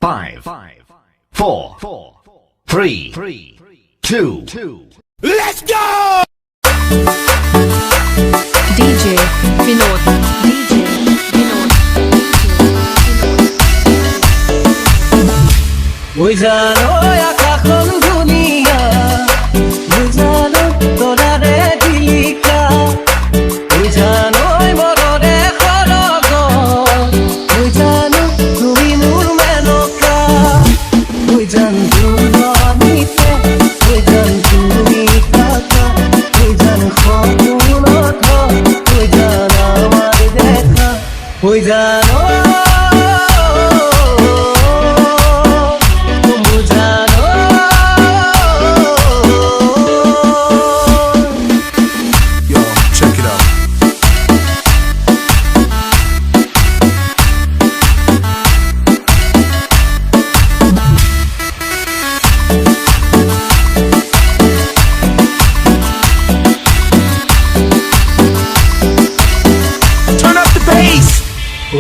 5, 4, 3, 2. Let's go! DJ Vinod. DJ Vinod. ওই জানো akakhon duniya ওই জানো তোরারে দিলিকা ওই জানো মররে খরগ ওই জানো তুমি মোর মেনকা ওই জান দুনিতে ওই জান তুমি কাকা ওই জান খবুনত ওই জান আমার দেখা ওই জানো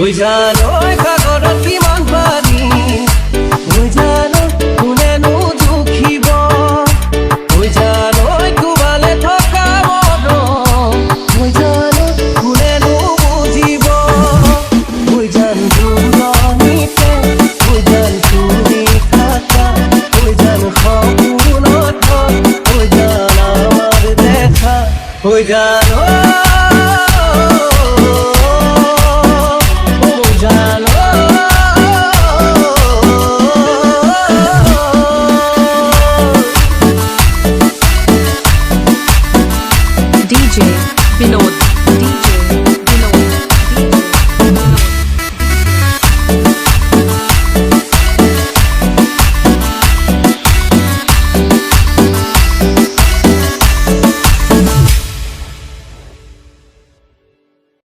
ওই জানো সাগৰত কিমান পানী ওই জানো কোনেনো দুখিব ওই জানো কোবালে থকা মন ওই জানো কোনেনো বুজিব ওই জান দুনিতে ওই জান তুমি থাকা ওই জান সপোনত ওই জান আমার দেখা ওই জান